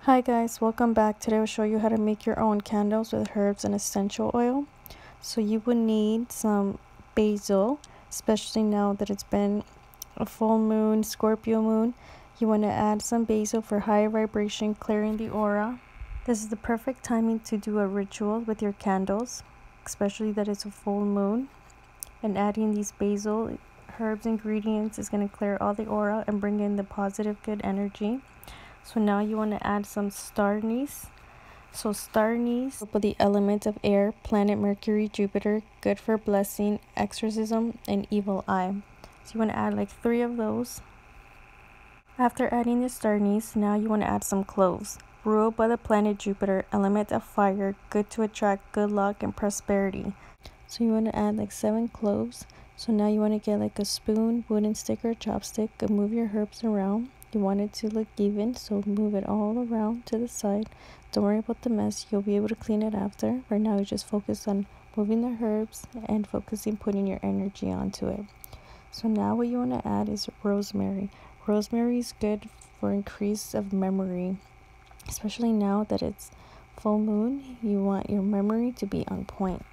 Hi guys, welcome back. Today I'll show you how to make your own candles with herbs and essential oil. So you would need some basil, especially now that it's been a full moon, Scorpio moon. You want to add some basil for higher vibration, clearing the aura. This is the perfect timing to do a ritual with your candles, especially that it's a full moon. And adding these basil herbs ingredients is going to clear all the aura and bring in the positive good energy. So now you want to add some star anise. So star anise with the element of air, planet Mercury, Jupiter, good for blessing, exorcism, and evil eye. So you want to add like 3 of those. After adding the star anise, now you want to add some cloves. Ruled by the planet Jupiter, element of fire, good to attract good luck and prosperity. So you want to add like 7 cloves. So now you want to get like a spoon, wooden stick, or chopstick and move your herbs around. You want it to look even, so move it all around to the side. Don't worry about the mess, you'll be able to clean it after. Right now you just focus on moving the herbs and focusing putting your energy onto it. So now what you want to add is rosemary. Rosemary is good for increase of memory, especially now that it's full moon. You want your memory to be on point.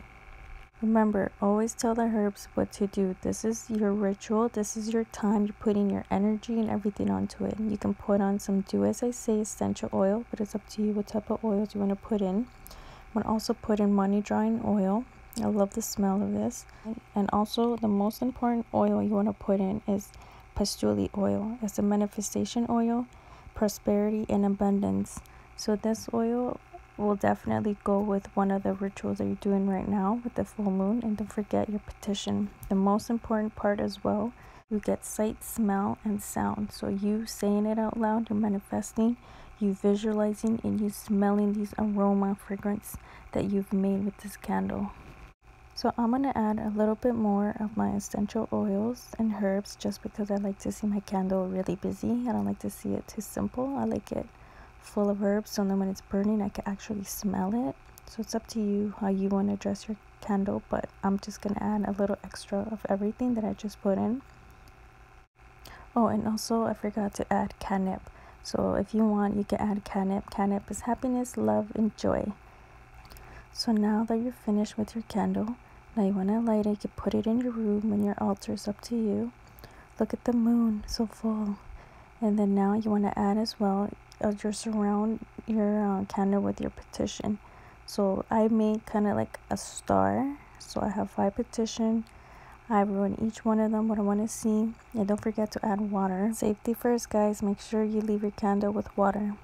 Remember, always tell the herbs what to do. This is your ritual. This is your time. You're putting your energy and everything onto it. You can put on some do as I say essential oil, but it's up to you what type of oils you want to put in. I'm going to also put in money drawing oil. I love the smell of this. And also the most important oil you want to put in is patchouli oil. It's a manifestation oil, prosperity and abundance. So this oil will definitely go with one of the rituals that you're doing right now with the full moon. And don't forget your petition. The most important part as well, you get sight, smell, and sound. So you saying it out loud, you're manifesting, you visualizing, and you smelling these aroma fragrance that you've made with this candle. So I'm going to add a little bit more of my essential oils and herbs just because I like to see my candle really busy. I don't like to see it too simple. I like it full of herbs, so then when it's burning I can actually smell it. So it's up to you how you want to dress your candle, but I'm just going to add a little extra of everything that I just put in. Oh, and also I forgot to add catnip. So if you want, you can add catnip. Catnip is happiness, love, and joy. So now that you're finished with your candle, now you want to light it. You can put it in your room and your altar, is up to you. Look at the moon, so full. And then now you want to add as well, just surround your candle with your petition. So I made kind of like a star. So I have 5 petition. I wrote in each one of them what I want to see. And don't forget to add water. Safety first, guys. Make sure you leave your candle with water.